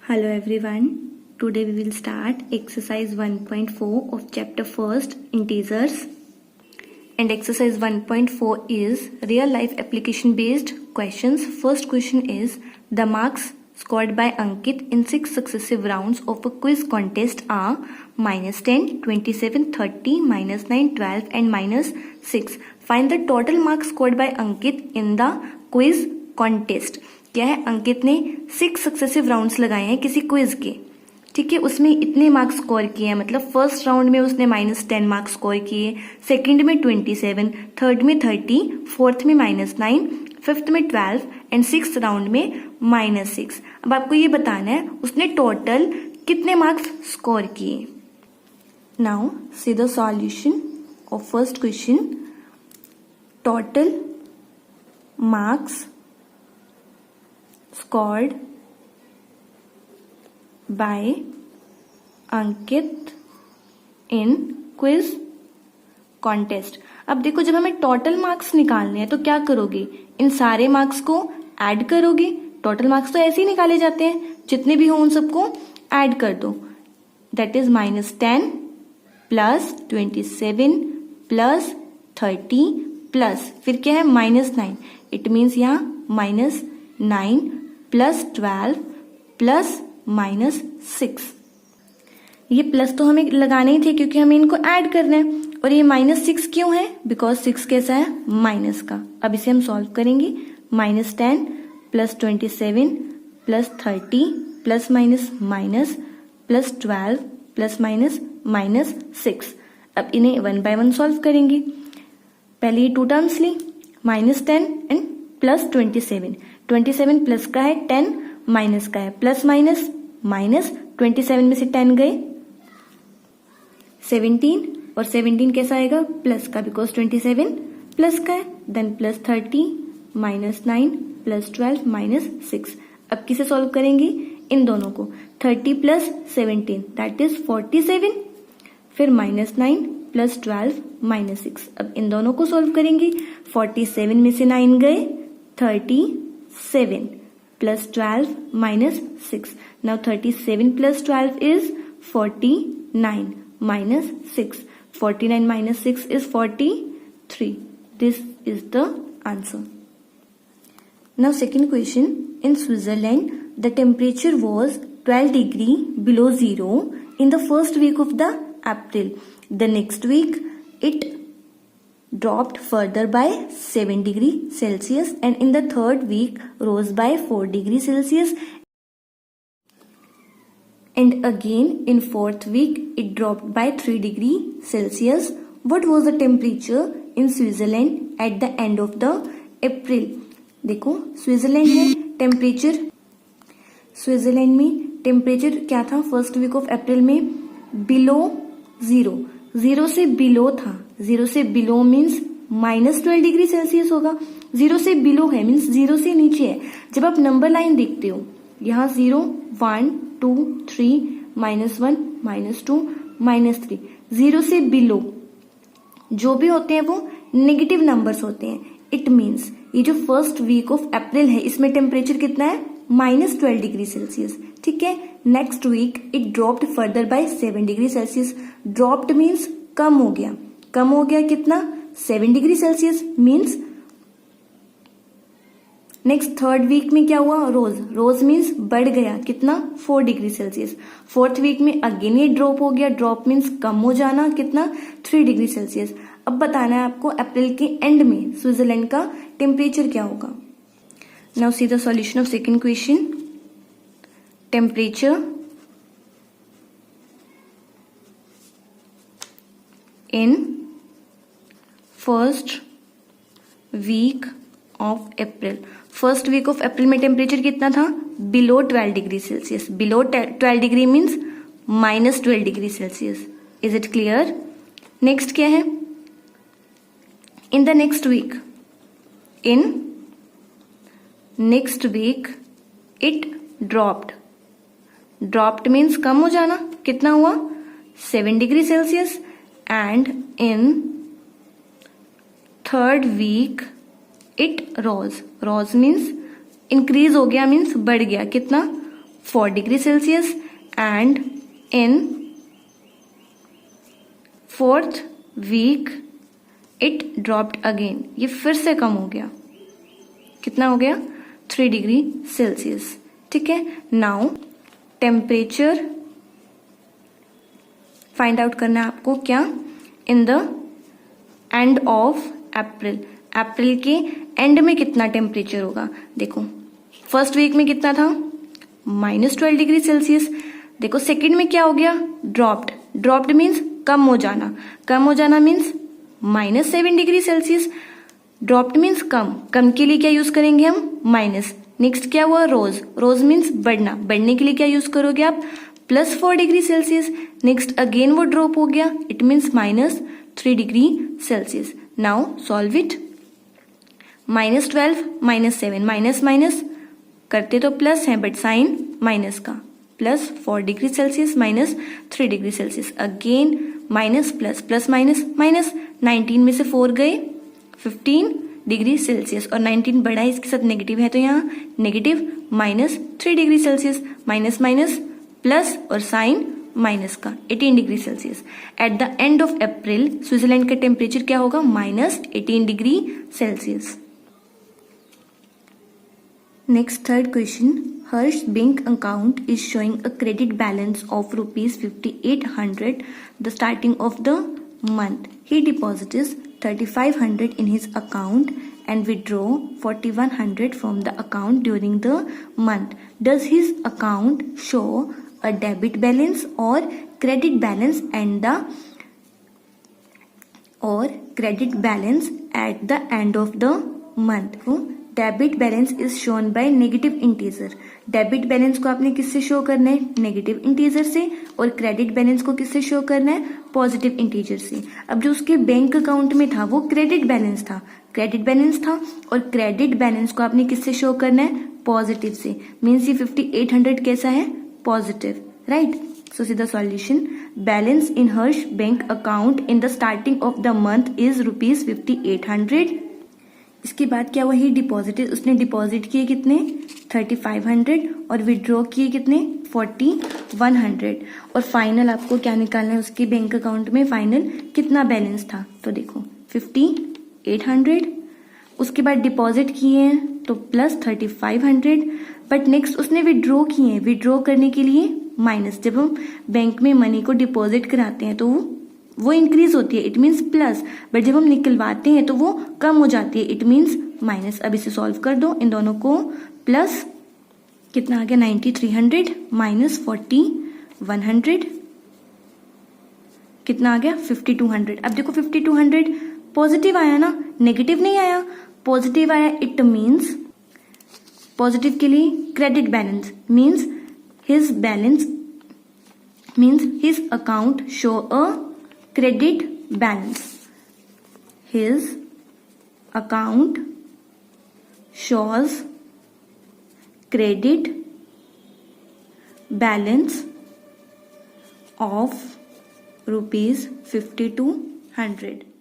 Hello everyone. Today we will start exercise 1.4 of chapter 1st integers. And exercise 1.4 is real life application based questions. First question is the marks scored by Ankit in 6 successive rounds of a quiz contest are -10, 27, 30, -9, 12 and -6. Find the total marks scored by Ankit in the quiz contest. क्या है, अंकित ने 6 successive rounds लगाए हैं किसी quiz के, ठीक है, उसमें इतने मार्क्स स्कोर किए हैं, मतलब फर्स्ट राउंड में उसने -10 मार्क्स स्कोर किए, सेकंड में 27, थर्ड में 30, फोर्थ में -9, फिफ्थ में 12 एंड सिक्स्थ राउंड में -6। अब आपको ये बताना है उसने टोटल कितने मार्क्स स्कोर किए। Now see the solution of first question. Total marks scored by Ankit in quiz contest। अब देखो, जब हमें टोटल मार्क्स निकालने हैं तो क्या करोगे, इन सारे मार्क्स को ऐड करोगे। टोटल मार्क्स तो ऐसे ही निकाले जाते हैं, जितने भी हो उन सबको ऐड कर दो। That is -10 plus 27 plus 30 plus फिर क्या है -9। इट मीन्स यहाँ -9 प्लस 12 प्लस -6। ये प्लस तो हमें लगाने ही थे क्योंकि हमें इनको ऐड करना है। और ये -6 क्यों है, बिकॉज 6 कैसा है, माइनस का। अब इसे हम सॉल्व करेंगे। -10 plus 27 plus 30 plus minus plus 12 plus -6। अब इन्हें 1 बाय 1 सॉल्व करेंगे। पहले ये 2 टर्म्स ली, -10 एंड प्लस 27 प्लस का है 10 माइनस का है, प्लस माइनस 27 में से 10 गए 17 और 17 कैसा आएगा, प्लस का, बिकॉज 27 प्लस का है। Then plus 30 -9 plus 12 -6। अब किसे सॉल्व करेंगे, इन दोनों को। 30 प्लस 17 दैट इज 47, फिर -9 प्लस 12 -6। अब इन दोनों को सॉल्व करेंगे। 47 में से 9 गए 37 plus 12 -6। Now 37 plus 12 is 49 -6। 49 -6 is 43. This is the answer. Now second question. In Switzerland, the temperature was 12 degree below zero in the first week of the April. The next week, it dropped further by 7 degree Celsius and in the third week rose by 4 degree Celsius and again in fourth week it dropped by 3 degree Celsius. What was the temperature in Switzerland at the end of the April? देखो, Switzerland में temperature, Switzerland में temperature क्या था first week of April में, below zero, zero से below था। Zero से below means -12 degree Celsius होगा। जीरो से बिलो है मीन्स जीरो से नीचे है। जब आप नंबर लाइन देखते हो, यहाँ 0 1 2 3 -1 -2 -3, जीरो से बिलो जो भी होते हैं वो नेगेटिव नंबर्स होते हैं। इट मीन्स ये जो फर्स्ट वीक ऑफ अप्रैल है इसमें टेम्परेचर कितना है, -12 डिग्री सेल्सियस, ठीक है। Next week it dropped further by 7 degree Celsius. Dropped means कम हो गया, कम हो गया कितना, 7 degree Celsius means. Next third week में क्या हुआ, रोज, रोज मीन्स बढ़ गया कितना, 4 डिग्री सेल्सियस। फोर्थ वीक में अगेन ये ड्रॉप हो गया, ड्रॉप मीन्स कम हो जाना कितना, 3 डिग्री सेल्सियस। अब बताना है आपको अप्रैल के एंड में स्विट्जरलैंड का टेम्परेचर क्या होगा। Now see the solution of second question. Temperature in first week of April. First week of April में टेम्परेचर कितना था, below 12 degree Celsius. Below 12 degree means -12 degree Celsius. Is it clear. Next क्या है, in the next week, in next week it dropped, dropped means कम हो जाना, कितना हुआ, 7 degree Celsius. And in third week it rose, rose means increase हो गया means बढ़ गया कितना, 4 degree Celsius and in 4th week it dropped again, ये फिर से कम हो गया, कितना हो गया 3 डिग्री सेल्सियस। ठीक है, नाउ टेम्परेचर फाइंड आउट करना है आपको, क्या in the end of April, April के एंड में कितना टेम्परेचर होगा। देखो फर्स्ट वीक में कितना था -12 डिग्री सेल्सियस, देखो सेकंड में क्या हो गया ड्रॉप्ड, ड्रॉप्ड मीन्स कम हो जाना, कम हो जाना means -7 degree Celsius, dropped means कम, कम के लिए क्या यूज करेंगे हम माइनस। नेक्स्ट क्या हुआ रोज, रोज मीन्स बढ़ना, बढ़ने के लिए क्या यूज करोगे आप +4 डिग्री सेल्सियस। नेक्स्ट अगेन वो ड्रॉप हो गया, it means -3 degree Celsius. Now solve it, -12 -7 minus minus करते तो प्लस है बट साइन माइनस का, +4 degree Celsius -3 degree Celsius, again minus plus, plus minus minus, 19 में से 4 गए 15 डिग्री सेल्सियस, और 19 बड़ा है इसके साथ नेगेटिव है तो यहाँ negative -3 degree Celsius, minus minus plus और साइन माइनस का 18 degree Celsius. At the end of April Switzerland का टेम्परेचर क्या होगा -18 degree Celsius. Next third question, Harsh bank account is showing a credit balance of rupees 5800 the starting of the month. He deposits 3500 in his account and withdraw 4100 from the account during the month. Does his account show a debit balance or credit balance at the end of the month? Debit balance is shown by negative integer, debit balance को आपने किससे show करना है negative integer से, और credit balance को किससे show करना है पॉजिटिव इंटीजर से। अब जो उसके बैंक अकाउंट में था वो क्रेडिट बैलेंस था, क्रेडिट बैलेंस था, और क्रेडिट बैलेंस को आपने किससे शो करना है पॉजिटिव से, मीन्स ये 5800 कैसा है positive, right. So C the solution, balance in Harsh bank account in the starting of the month is ₹5800। इसके बाद क्या हुआ, ही डिपॉजिटेड, उसने डिपॉजिट किए कितने 3500 और विड्रॉ किए कितने 4100, और फाइनल आपको क्या निकालना है उसके बैंक अकाउंट में फाइनल कितना बैलेंस था, तो देखो 5800, उसके बाद डिपॉजिट किए हैं तो +3500, बट नेक्स्ट उसने विड्रॉ किए हैं, विड्रॉ करने के लिए माइनस, जब हम बैंक में मनी को डिपॉजिट कराते हैं तो वो इंक्रीज होती है, इट मीन्स प्लस, बट जब हम निकलवाते हैं तो वो कम हो जाती है, इट मीन्स माइनस। अब इसे सॉल्व कर दो इन दोनों को, प्लस कितना आ गया 9300 -4100 कितना आ गया 5200। अब देखो 5200 पॉजिटिव आया ना, नेगेटिव नहीं आया, पॉजिटिव आया, इट मीन्स पॉजिटिव के लिए credit balance means his account show a credit balance, his account shows credit balance of ₹5200।